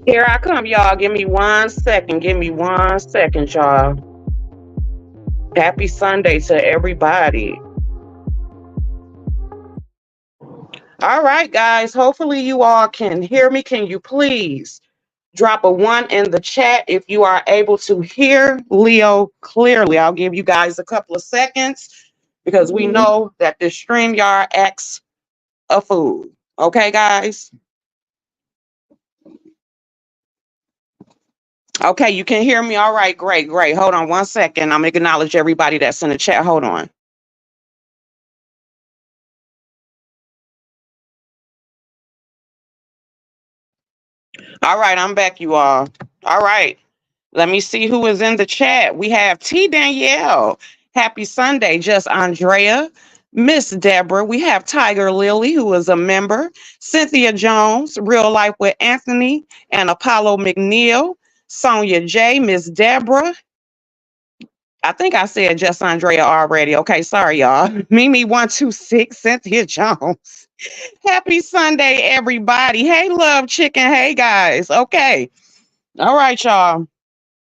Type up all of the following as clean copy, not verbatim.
Here I come, y'all. Give me 1 second. Give me 1 second, y'all. Happy Sunday to everybody. All right, guys. Hopefully, you all can hear me. Can you please drop a one in the chat if you are able to hear Leo clearly? I'll give you guys a couple of seconds because we know that this StreamYard acts a fool. Okay, guys? Okay, you can hear me. All right, great, great. Hold on 1 second. I'm going to acknowledge everybody that's in the chat. Hold on. All right, I'm back, you all. All right. Let me see who is in the chat. We have T. Danielle. Happy Sunday. Just Andrea. Miss Deborah. We have Tiger Lily, who is a member. Cynthia Jones, Real Life with Anthony and Apollo McNeil. Sonia J. Miss Deborah. I think I said just Andrea already. Okay, sorry, y'all. Mimi126, Cynthia Jones. Happy Sunday, everybody. Hey, Love Chicken. Hey, guys. Okay. All right, y'all.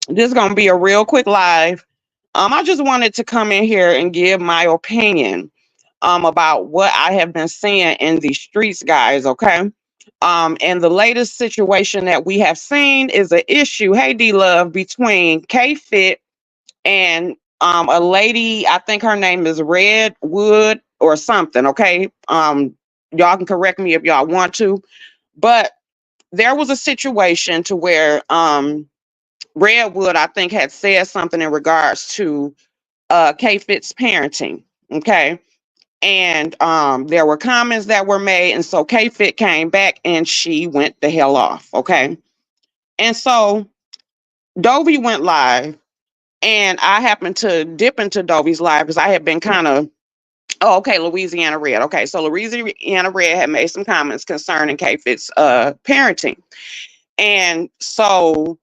This is going to be a real quick live. I just wanted to come in here and give my opinion about what I have been seeing in the streets, guys, okay? And the latest situation that we have seen is an issue, hey, D-Love, between K-Fit and a lady, I think her name is Redwood or something, okay? Y'all can correct me if y'all want to. But there was a situation to where Redwood, I think, had said something in regards to K-Fit's parenting. Okay. And there were comments that were made. And so K-Fit came back and she went the hell off. Okay. And so Dovey went live. And I happened to dip into Dovey's live because I had been kind of, oh, okay, Louisiana Red. Okay. So Louisiana Red had made some comments concerning K-Fit's parenting. And so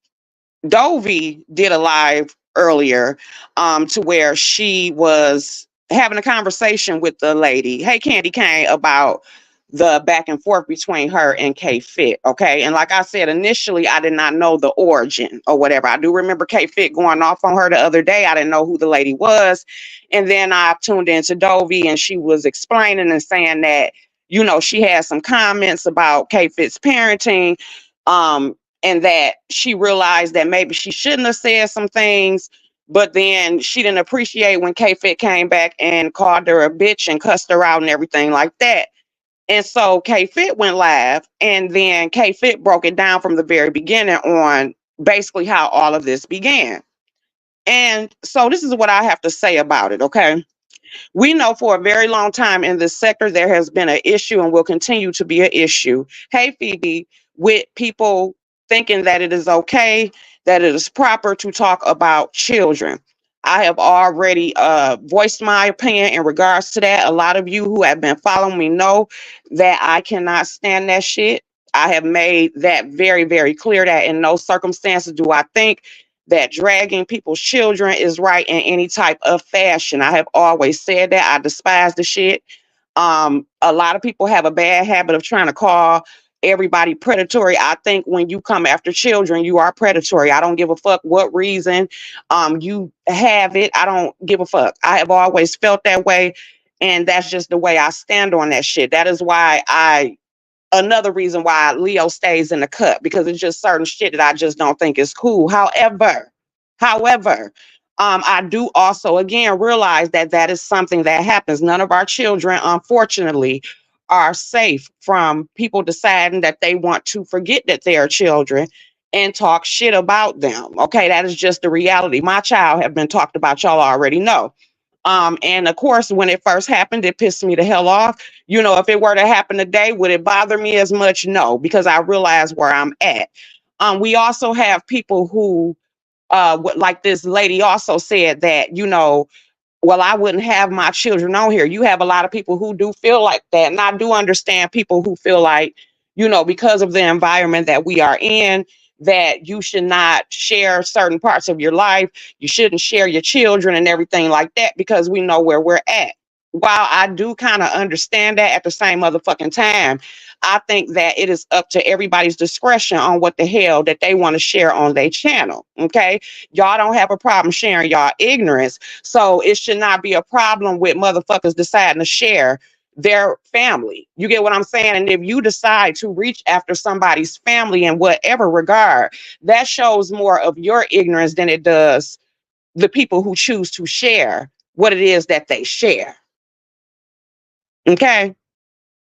Dovey did a live earlier to where she was having a conversation with the lady, hey, Candy Cane, about the back and forth between her and K-Fit. Okay. And like I said, initially, I did not know the origin or whatever. I do remember K-Fit going off on her the other day. I didn't know who the lady was. And then I tuned into Dovey and she was explaining and saying that, you know, she had some comments about K-Fit's parenting. And that she realized that maybe she shouldn't have said some things, but then she didn't appreciate when K-Fit came back and called her a bitch and cussed her out and everything like that. And so K-Fit went live, and then K-Fit broke it down from the very beginning on basically how all of this began. And so this is what I have to say about it, okay? We know for a very long time in this sector, there has been an issue and will continue to be an issue. Hey, Phoebe, with people thinking that it is okay, that it is proper to talk about children. I have already voiced my opinion in regards to that. A lot of you who have been following me know that I cannot stand that shit. I have made that very, very clear that in no circumstances do I think that dragging people's children is right in any type of fashion. I have always said that. I despise the shit. A lot of people have a bad habit of trying to call everybody predatory. I think when you come after children, you are predatory. I don't give a fuck what reason you have it. I don't give a fuck. I have always felt that way. And that's just the way I stand on that shit. That is why another reason why Leo stays in the cut, because it's just certain shit that I just don't think is cool. However, I do also again realize that that is something that happens. None of our children, unfortunately, are safe from people deciding that they want to forget that they are children and talk shit about them. Okay, that is just the reality. My child have been talked about, y'all already know. And of course, when it first happened, it pissed me the hell off. You know, if it were to happen today, would it bother me as much? No, because I realize where I'm at. We also have people who, like this lady also said that, you know, well, I wouldn't have my children on here. You have a lot of people who do feel like that. And I do understand people who feel like, you know, because of the environment that we are in, that you should not share certain parts of your life. You shouldn't share your children and everything like that because we know where we're at. while I do kind of understand that, at the same motherfucking time, I think that it is up to everybody's discretion on what the hell that they want to share on their channel. Okay. Y'all don't have a problem sharing y'all ignorance. So it should not be a problem with motherfuckers deciding to share their family. You get what I'm saying? And if you decide to reach after somebody's family in whatever regard, that shows more of your ignorance than it does the people who choose to share what it is that they share. Okay.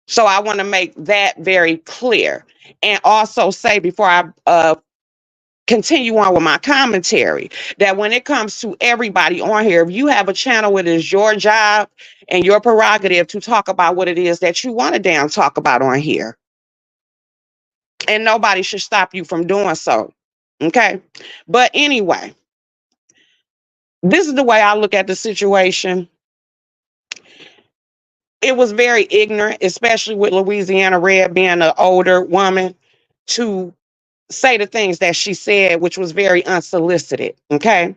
So I want to make that very clear. And also say, before I continue on with my commentary, that when it comes to everybody on here, if you have a channel, it is your job and your prerogative to talk about what it is that you want to damn talk about on here. And nobody should stop you from doing so. Okay. But anyway, this is the way I look at the situation. It was very ignorant, especially with Louisiana Red being an older woman, to say the things that she said, which was very unsolicited. Okay.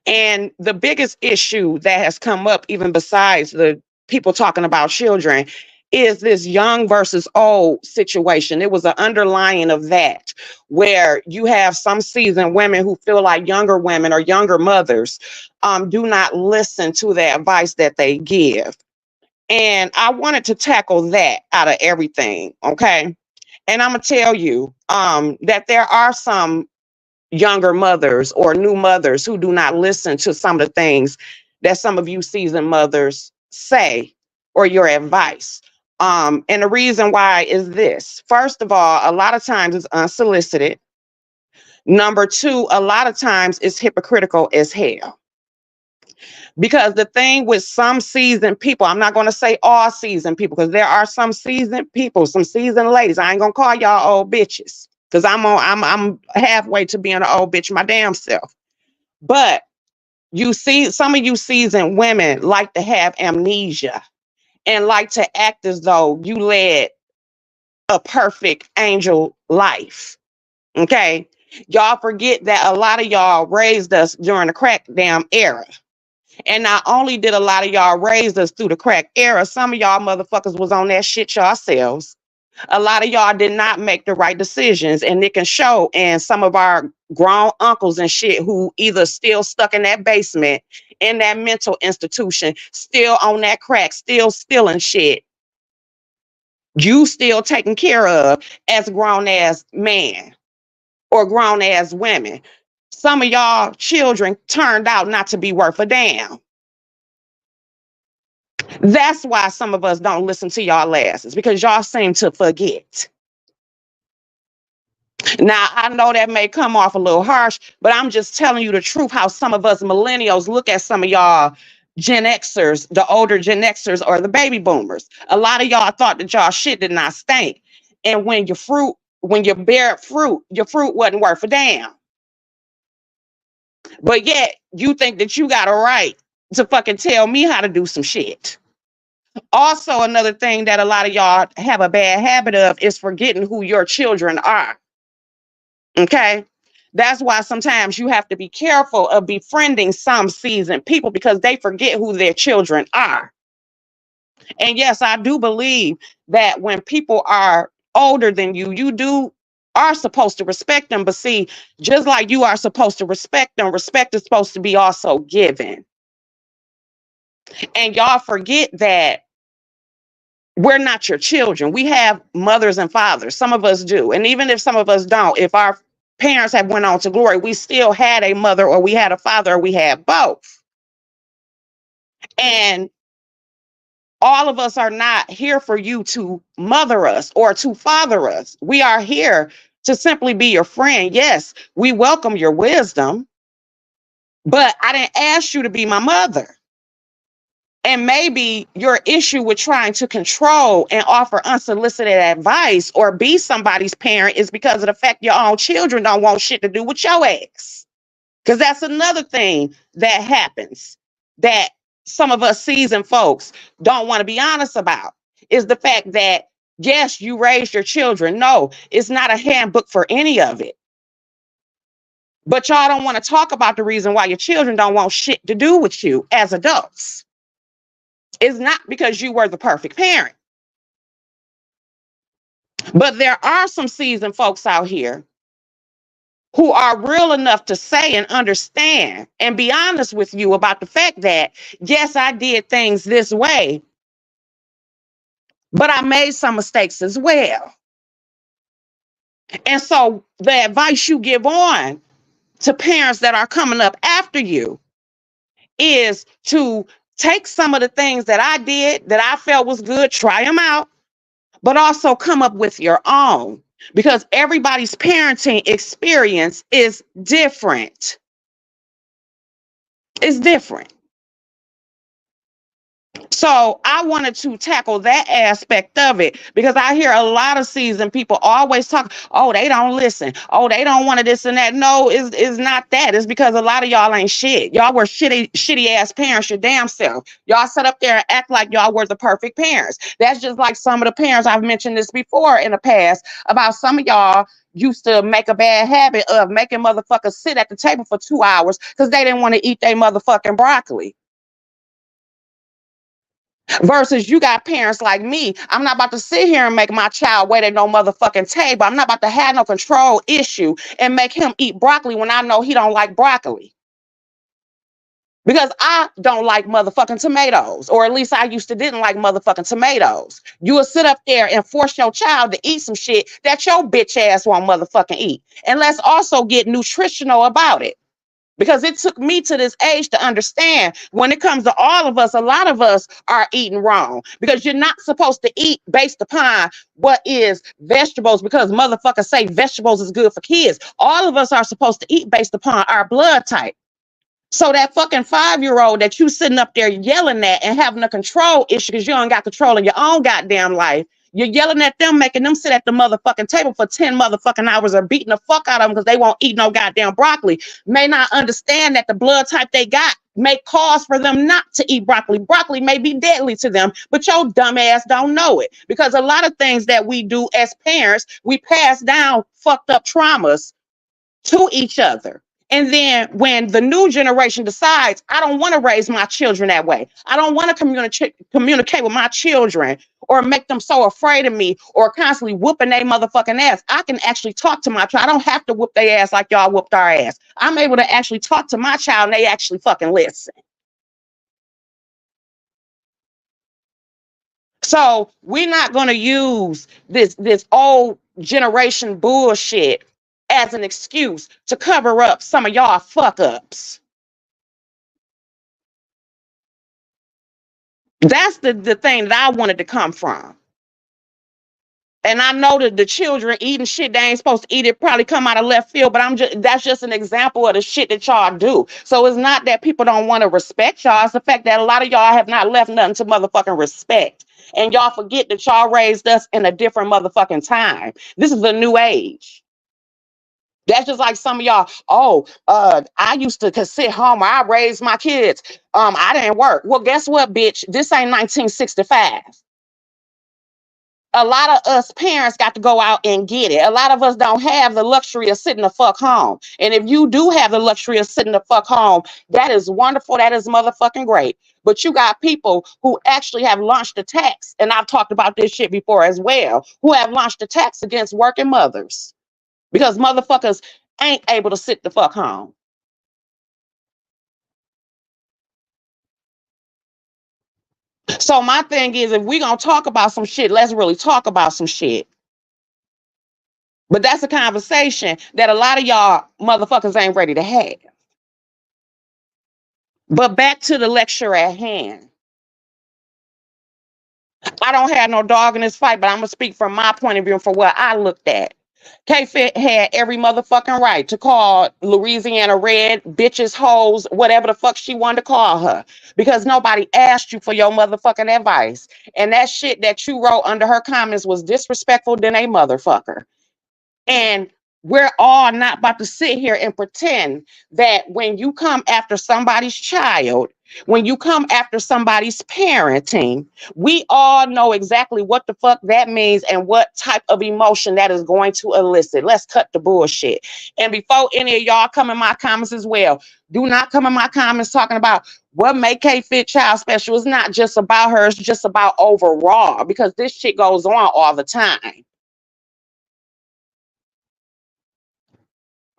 And the biggest issue that has come up, even besides the people talking about children, is this young versus old situation. It was an underlying of that, where you have some seasoned women who feel like younger women or younger mothers do not listen to the advice that they give. And I wanted to tackle that out of everything. Okay. And I'm gonna tell you that there are some younger mothers or new mothers who do not listen to some of the things that some of you seasoned mothers say or your advice. And the reason why is this. First of all, a lot of times it's unsolicited. Number two, a lot of times it's hypocritical as hell. Because the thing with some seasoned people, I'm not going to say all seasoned people, because there are some seasoned people, some seasoned ladies. I ain't gonna call y'all old bitches, because I'm halfway to being an old bitch my damn self. But you see, some of you seasoned women like to have amnesia and like to act as though you led a perfect angel life. Okay. Y'all forget that a lot of y'all raised us during the crack damn era. And not only did a lot of y'all raise us through the crack era, some of y'all motherfuckers was on that shit yourselves. A lot of y'all did not make the right decisions, and it can show. And some of our grown uncles and shit who either still stuck in that basement, in that mental institution, still on that crack, still stealing shit, you still taken care of as a grown ass man or grown ass women. Some of y'all children turned out not to be worth a damn. That's why some of us don't listen to y'all asses, because y'all seem to forget. Now, I know that may come off a little harsh, but I'm just telling you the truth, how some of us millennials look at some of y'all Gen Xers, the older Gen Xers or the baby boomers. A lot of y'all thought that y'all shit did not stink. And when you bear fruit, your fruit wasn't worth a damn. But yet you think that you got a right to fucking tell me how to do some shit. Also, another thing that a lot of y'all have a bad habit of is forgetting who your children are. Okay. That's why sometimes you have to be careful of befriending some seasoned people, because they forget who their children are. And yes, I do believe that when people are older than you, are supposed to respect them. But see, just like you are supposed to respect them, respect is supposed to be also given. And y'all forget that we're not your children. We have mothers and fathers. Some of us do. And even if some of us don't, if our parents have went on to glory, we still had a mother, or we had a father, or we had both. And all of us are not here for you to mother us or to father us. We are here to simply be your friend. Yes, we welcome your wisdom, but I didn't ask you to be my mother. And maybe your issue with trying to control and offer unsolicited advice or be somebody's parent is because of the fact your own children don't want shit to do with your ass. Because that's another thing that happens that some of us seasoned folks don't want to be honest about, is the fact that, yes, you raised your children. No, it's not a handbook for any of it. But y'all don't want to talk about the reason why your children don't want shit to do with you as adults. It's not because you were the perfect parent. But there are some seasoned folks out here who are real enough to say and understand and be honest with you about the fact that, yes, I did things this way, but I made some mistakes as well. And so the advice you give on to parents that are coming up after you is to take some of the things that I did that I felt was good, try them out, but also come up with your own, because everybody's parenting experience is different. It's different. So I wanted to tackle that aspect of it, because I hear a lot of seasoned people always talk, oh, they don't listen. Oh, they don't want to this and that. No, it's not that. It's because a lot of y'all ain't shit. Y'all were shitty ass parents your damn self. Y'all sat up there and act like y'all were the perfect parents. That's just like some of the parents, I've mentioned this before in the past, about some of y'all used to make a bad habit of making motherfuckers sit at the table for 2 hours because they didn't want to eat their motherfucking broccoli. Versus you got parents like me. I'm not about to sit here and make my child wait at no motherfucking table. I'm not about to have no control issue and make him eat broccoli when I know he don't like broccoli. Because I don't like motherfucking tomatoes. Or at least I used to didn't like motherfucking tomatoes. You will sit up there and force your child to eat some shit that your bitch ass won't motherfucking eat. And let's also get nutritional about it. Because it took me to this age to understand, when it comes to all of us, a lot of us are eating wrong, because you're not supposed to eat based upon what is vegetables, because motherfuckers say vegetables is good for kids. All of us are supposed to eat based upon our blood type. So that fucking 5-year-old that you sitting up there yelling at and having a control issue because you don't got control of your own goddamn life, you're yelling at them, making them sit at the motherfucking table for 10 motherfucking hours or beating the fuck out of them because they won't eat no goddamn broccoli, may not understand that the blood type they got may cause for them not to eat broccoli. Broccoli may be deadly to them, but your dumb ass don't know it. Because a lot of things that we do as parents, we pass down fucked up traumas to each other. And then when the new generation decides, I don't want to raise my children that way, I don't want to communicate with my children or make them so afraid of me or constantly whooping their motherfucking ass, I can actually talk to my child. I don't have to whoop their ass like y'all whooped our ass. I'm able to actually talk to my child and they actually fucking listen. So we're not going to use this old generation bullshit as an excuse to cover up some of y'all fuck ups. That's the thing that I wanted to come from. And I know that the children eating shit they ain't supposed to eat, it probably come out of left field, but that's just an example of the shit that y'all do. So it's not that people don't want to respect y'all. It's the fact that a lot of y'all have not left nothing to motherfucking respect. And y'all forget that y'all raised us in a different motherfucking time. This is a new age. That's just like some of y'all, I used to sit home, I raised my kids. I didn't work. Well, guess what, bitch? This ain't 1965. A lot of us parents got to go out and get it. A lot of us don't have the luxury of sitting the fuck home. And if you do have the luxury of sitting the fuck home, that is wonderful. That is motherfucking great. But you got people who actually have launched attacks, and I've talked about this shit before as well, who have launched attacks against working mothers because motherfuckers ain't able to sit the fuck home. So my thing is, if we gonna talk about some shit, let's really talk about some shit. But that's a conversation that a lot of y'all motherfuckers ain't ready to have. But back to the lecture at hand. I don't have no dog in this fight, but I'm gonna speak from my point of view and for what I looked at. K-Fit had every motherfucking right to call Louisiana Red bitches, hoes, whatever the fuck she wanted to call her, because nobody asked you for your motherfucking advice. And that shit that you wrote under her comments was disrespectful than a motherfucker. And We're all not about to sit here and pretend that when you come after somebody's child, when you come after somebody's parenting, we all know exactly what the fuck that means and what type of emotion that is going to elicit. Let's cut the bullshit. And before any of y'all come in my comments as well, do not come in my comments talking about what make K Fit Child special. It's not just about her, it's just about overall, because this shit goes on all the time.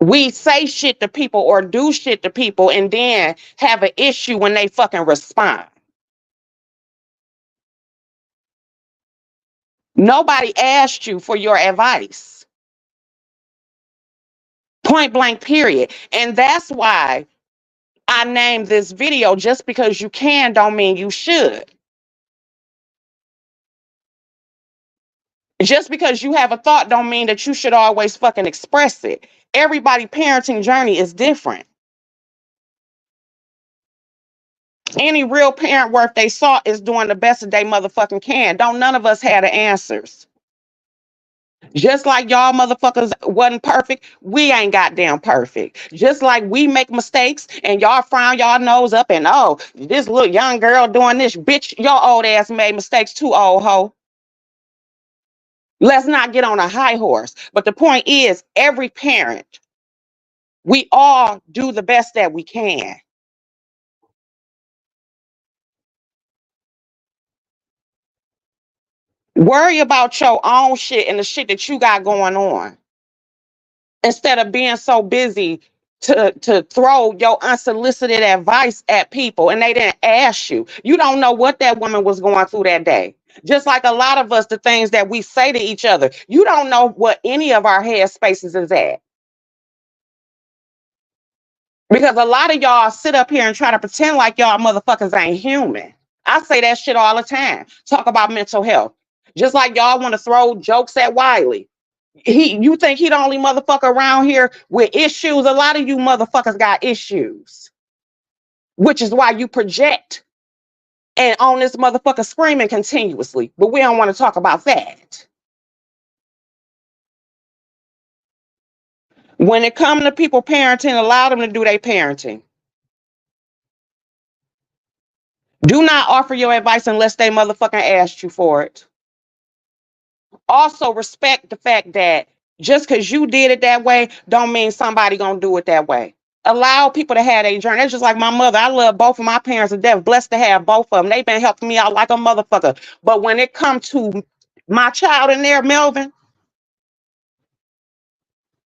We say shit to people or do shit to people and then have an issue when they fucking respond. Nobody asked you for your advice. Point blank, period. And that's why I named this video. Just because you can don't mean you should. Just because you have a thought don't mean that you should always fucking express it. Everybody parenting journey is different. Any real parent worth they salt is doing the best that they motherfucking can. Don't none of us have the answers. Just like y'all motherfuckers wasn't perfect, we ain't goddamn perfect. Just like we make mistakes and y'all frown y'all nose up and oh, this little young girl doing this, bitch, your old ass made mistakes too, old hoe. Let's not get on a high horse. But the point is, every parent, we all do the best that we can. Worry about your own shit and the shit that you got going on, instead of being so busy to throw your unsolicited advice at people and they didn't ask you. You don't know what that woman was going through that day. Just like a lot of us, the things that we say to each other, you don't know what any of our head spaces is at. Because a lot of y'all sit up here and try to pretend like y'all motherfuckers ain't human. I say that shit all the time. Talk about mental health. Just like y'all want to throw jokes at Wiley. You think he the only motherfucker around here with issues? A lot of you motherfuckers got issues, which is why you project and on this motherfucker screaming continuously. But we don't want to talk about that. When it comes to people parenting, allow them to do their parenting. Do not offer your advice unless they motherfucking asked you for it. Also respect the fact that just because you did it that way don't mean somebody gonna do it that way. Allow people to have a journey. It's just like my mother. I love both of my parents to death. Blessed to have both of them. They've been helping me out like a motherfucker. But when it comes to my child in there, Melvin,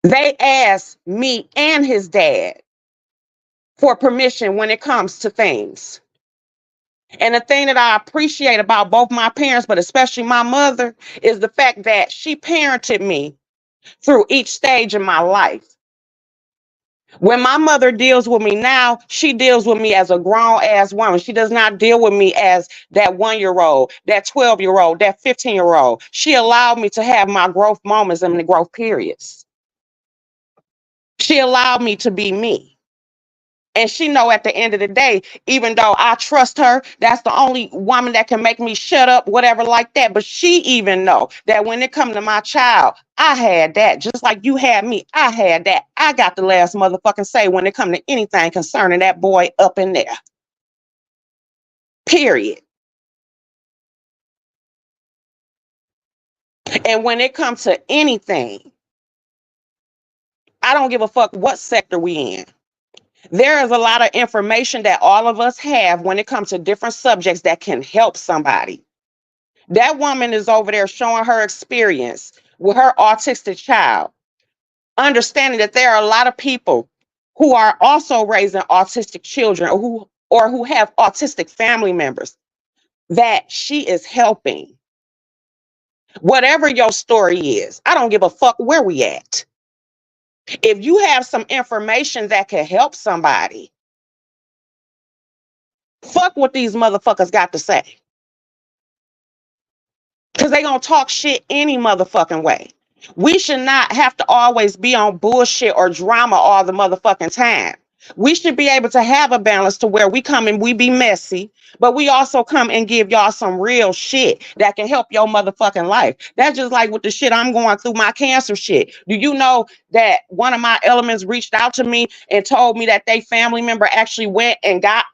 they ask me and his dad for permission when it comes to things. And the thing that I appreciate about both my parents, but especially my mother, is the fact that she parented me through each stage of my life. When my mother deals with me now, she deals with me as a grown ass woman. She does not deal with me as that 1-year-old, that 12-year-old, that 15-year-old. She allowed me to have my growth moments and the growth periods. She allowed me to be me. And she know at the end of the day, even though I trust her, that's the only woman that can make me shut up, whatever like that. But she even know that when it come to my child, I had that. Just like you had me, I had that. I got the last motherfucking say when it come to anything concerning that boy up in there. Period. And when it comes to anything, I don't give a fuck what sector we in. There is a lot of information that all of us have when it comes to different subjects that can help somebody. That woman is over there showing her experience with her autistic child, understanding that there are a lot of people who are also raising autistic children or who have autistic family members that she is helping. Whatever your story is, I don't give a fuck where we at. If you have some information that can help somebody, fuck what these motherfuckers got to say. Because they gonna talk shit any motherfucking way. We should not have to always be on bullshit or drama all the motherfucking time. We should be able to have a balance to where we come and we be messy, but we also come and give y'all some real shit that can help your motherfucking life. That's just like with the shit I'm going through, my cancer shit. Do you know that one of my elements reached out to me and told me that they family member actually went and got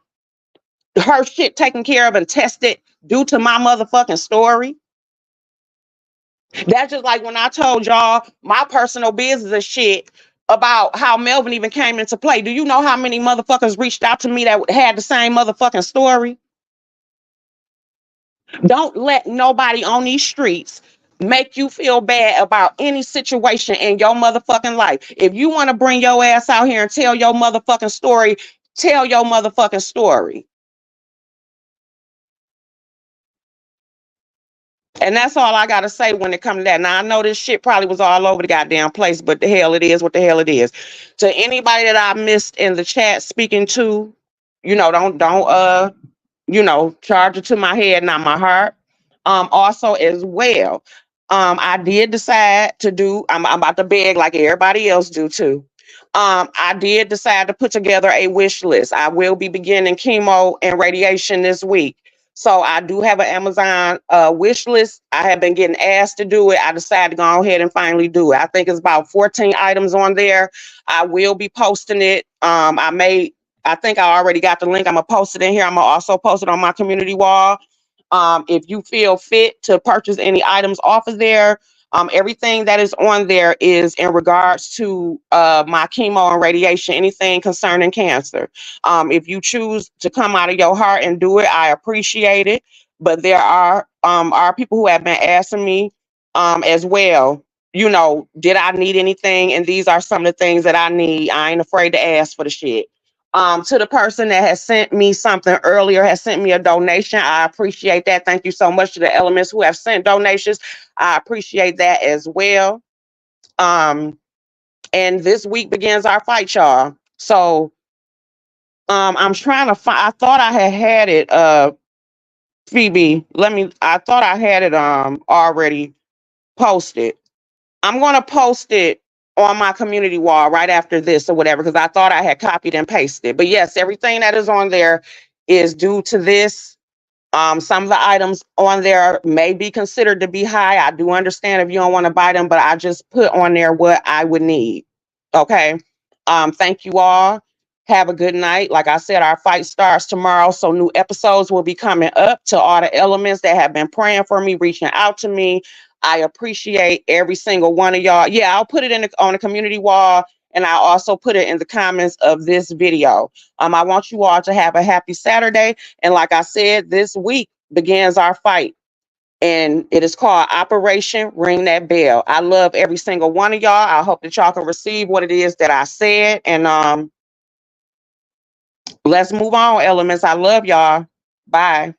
her shit taken care of and tested due to my motherfucking story? That's just like when I told y'all my personal business and shit about how Melvin even came into play. Do you know how many motherfuckers reached out to me that had the same motherfucking story? Don't let nobody on these streets make you feel bad about any situation in your motherfucking life. If you want to bring your ass out here and tell your motherfucking story, tell your motherfucking story. And that's all I gotta say when it comes to that. Now I know this shit probably was all over the goddamn place, but the hell it is what the hell it is. To anybody that I missed in the chat speaking to, don't charge it to my head, not my heart. Also as well, I did decide to do. I'm about to beg like everybody else do too. I did decide to put together a wish list. I will be beginning chemo and radiation this week. So I do have an Amazon wish list. I have been getting asked to do it. I decided to go ahead and finally do it. I think it's about 14 items on there. I will be posting it. I think I already got the link. I'm gonna post it in here. I'm gonna also post it on my community wall. If you feel fit to purchase any items off of there, everything that is on there is in regards to my chemo and radiation, anything concerning cancer. If you choose to come out of your heart and do it, I appreciate it. But there are people who have been asking me as well, did I need anything? And these are some of the things that I need. I ain't afraid to ask for the shit. To the person that has sent me something earlier, has sent me a donation, I appreciate that. Thank you so much to the elements who have sent donations. I appreciate that as well. And this week begins our fight, y'all. So I'm trying to find. I thought I had it. Phoebe, I thought I had it already posted. I'm gonna post it on my community wall right after this or whatever, because I thought I had copied and pasted. But yes, everything that is on there is due to this. Some of the items on there may be considered to be high. I do understand if you don't want to buy them, but I just put on there what I would need. Okay. Thank you all. Have a good night. Like I said, our fight starts tomorrow, so new episodes will be coming up. To all the elements that have been praying for me, reaching out to me, I appreciate every single one of y'all. Yeah, I'll put it on the community wall, and I also put it in the comments of this video. I want you all to have a happy Saturday. And like I said, this week begins our fight. And it is called Operation Ring That Bell. I love every single one of y'all. I hope that y'all can receive what it is that I said. And let's move on, elements. I love y'all. Bye.